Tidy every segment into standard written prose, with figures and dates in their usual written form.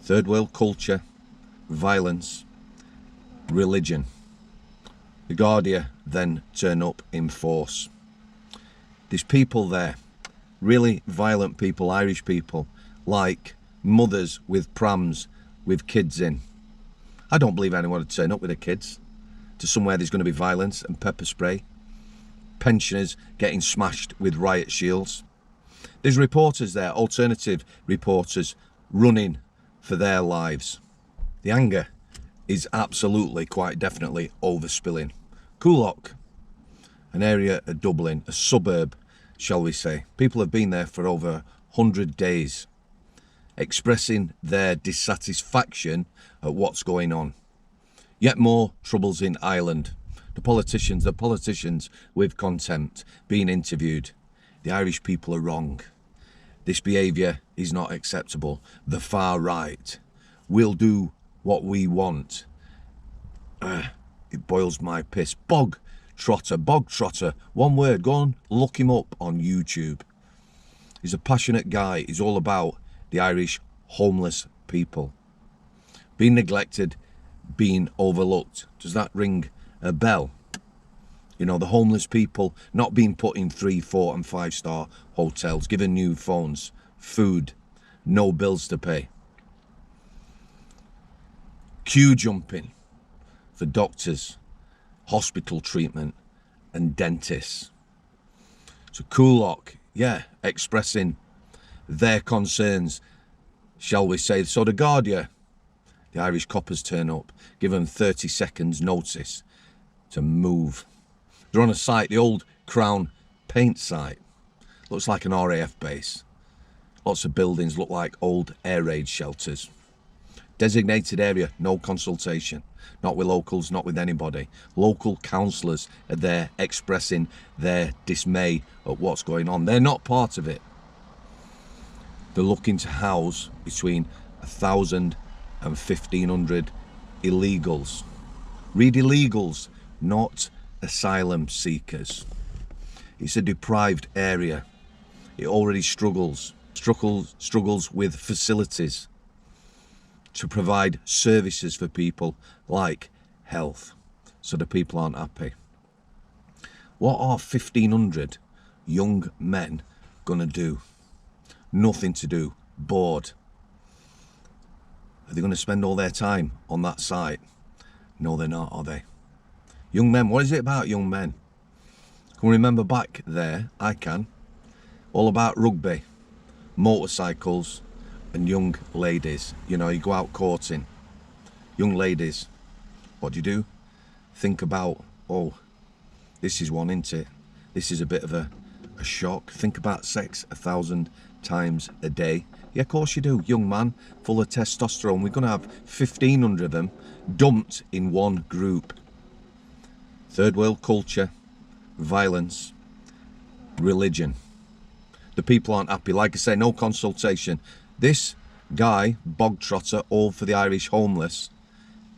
Third world culture, violence, religion. The Garda then turn up in force. There's people there, really violent people, Irish people, like mothers with prams with kids in. I don't believe anyone would turn up with their kids to somewhere there's going to be violence and pepper spray. Pensioners getting smashed with riot shields. There's reporters there, alternative reporters, running for their lives. The anger is absolutely, quite definitely overspilling. Coolock, an area of Dublin, a suburb, shall we say. People have been there for over 100 days, expressing their dissatisfaction at what's going on. Yet more troubles in Ireland. The politicians with contempt being interviewed. The Irish people are wrong. This behaviour is not acceptable. The far right will do what we want. It boils my piss. Bog trotter, one word, go on, look him up on YouTube. He's a passionate guy. He's all about the Irish homeless people. Being neglected, being overlooked. Does that ring a bell? You know, the homeless people not being put in 3, 4 and 5 star hotels, given new phones, food, no bills to pay. Queue jumping for doctors, hospital treatment and dentists. So Coolock, yeah, expressing their concerns, shall we say. So the Garda, the Irish coppers turn up, give them 30 seconds notice to move. They're on a site, the old Crown Paint site. Looks like an RAF base. Lots of buildings look like old air raid shelters. Designated area, no consultation. Not with locals, not with anybody. Local councillors are there expressing their dismay at what's going on. They're not part of it. They're looking to house between 1,000 and 1,500 illegals. Read illegals, not asylum seekers. It's a deprived area. It already struggles with facilities to provide services for people like health, so the people aren't happy. What are 1,500 young men gonna do? Nothing to do, bored. Are they gonna spend all their time on that site? No, they're not, are they? Young men, what is it about young men? Can we remember back there? I can. All about rugby, motorcycles and young ladies. You know, you go out courting. Young ladies, what do? Think about, oh, this is one, isn't it? This is a bit of a shock. Think about sex 1,000 times a day. Yeah, of course you do. Young man, full of testosterone. We're going to have 1,500 of them dumped in one group. Third world culture, violence, religion. The people aren't happy. Like I say, no consultation. This guy, bog trotter, all for the Irish homeless,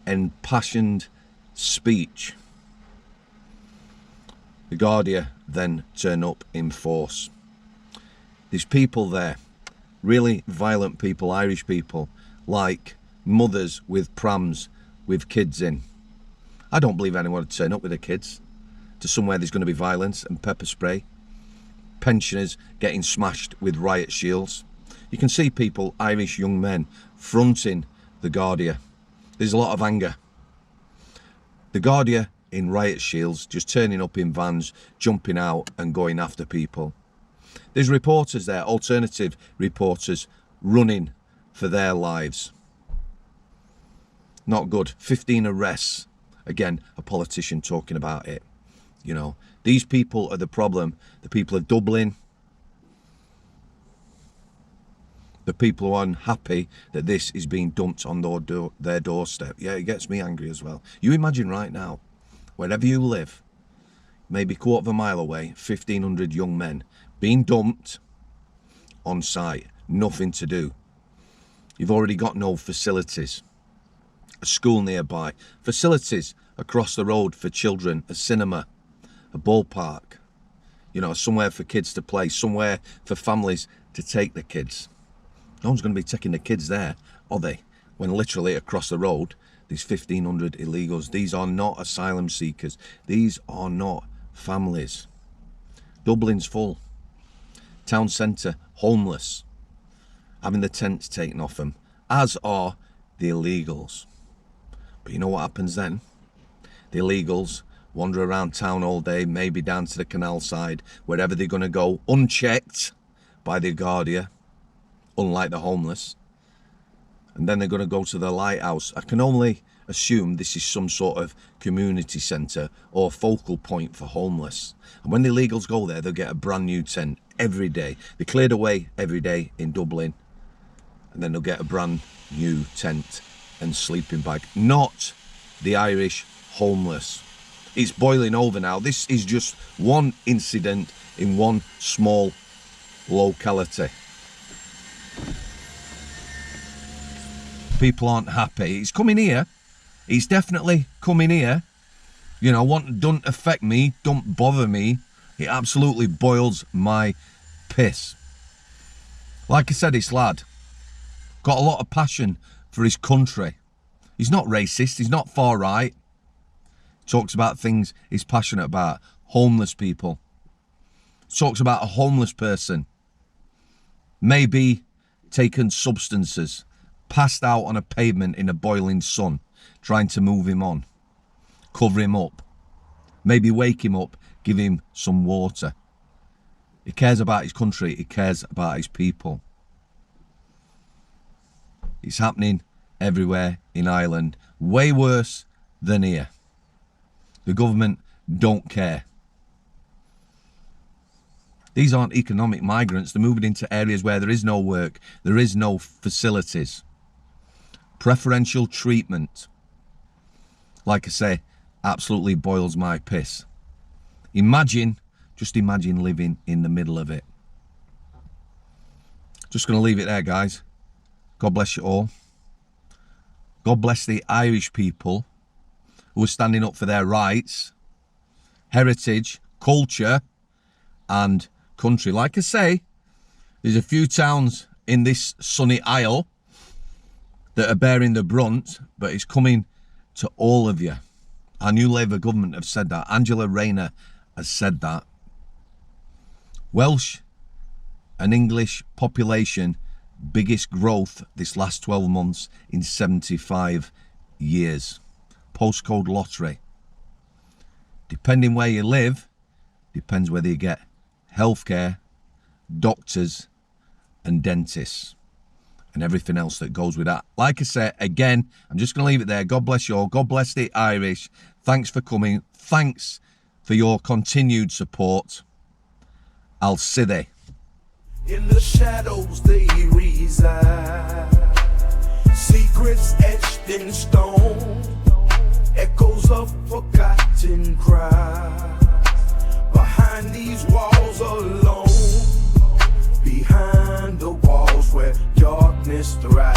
impassioned speech. The Garda then turn up in force. There's people there, really violent people, Irish people, like mothers with prams with kids in. I don't believe anyone would turn up with their kids to somewhere there's going to be violence and pepper spray. Pensioners getting smashed with riot shields. You can see people, Irish young men, fronting the Garda. There's a lot of anger. The Garda in riot shields, just turning up in vans, jumping out and going after people. There's reporters there, alternative reporters, running for their lives. Not good. 15 arrests. Again, a politician talking about it. You know, these people are the problem. The people of Dublin. The people who are unhappy that this is being dumped on their doorstep. Yeah, it gets me angry as well. You imagine right now, wherever you live, maybe a quarter of a mile away, 1,500 young men being dumped on site. Nothing to do. You've already got no facilities. A school nearby, facilities across the road for children, a cinema, a ballpark, you know, somewhere for kids to play, somewhere for families to take the kids. No one's going to be taking the kids there, are they? when literally across the road there's 1,500 illegals. These are not asylum seekers. These are not families. Dublin's full. Town centre, homeless, having the tents taken off them, as are the illegals. But you know what happens then? The illegals wander around town all day, maybe down to the canal side, wherever they're going to go, unchecked by the Guardia, unlike the homeless. And then they're going to go to the lighthouse. I can only assume this is some sort of community centre or focal point for homeless. And when the illegals go there, they'll get a brand new tent every day. They're cleared away every day in Dublin. And then they'll get a brand new tent and sleeping bag. Not the Irish homeless. It's boiling over now. This is just one incident in one small locality. People aren't happy. It's coming here. It's definitely coming here. You know, don't affect me, don't bother me. It absolutely boils my piss. Like I said, this lad got a lot of passion for his country. He's not racist, he's not far right. Talks about things he's passionate about. Homeless people. Talks about a homeless person. Maybe taken substances. Passed out on a pavement in a boiling sun. Trying to move him on. Cover him up. Maybe wake him up. Give him some water. He cares about his country. He cares about his people. It's happening everywhere in Ireland. Way worse than here. The government don't care. These aren't economic migrants. They're moving into areas where there is no work. There is no facilities. Preferential treatment. Like I say, absolutely boils my piss. Just imagine living in the middle of it. Just going to leave it there, guys. God bless you all. God bless the Irish people who are standing up for their rights, heritage, culture, and country. Like I say, there's a few towns in this sunny isle that are bearing the brunt, but it's coming to all of you. Our new Labour government have said that. Angela Rayner has said that. Welsh and English population, biggest growth this last 12 months in 75 years. Postcode lottery. Depending where you live, depends whether you get healthcare, doctors and dentists and everything else that goes with that. Like I said, again, I'm just going to leave it there. God bless you all. God bless the Irish. Thanks for coming. Thanks for your continued support. I'll see thee. In the shadows they reside, secrets etched in stone, echoes of forgotten cries. Behind these walls alone, behind the walls where darkness thrives.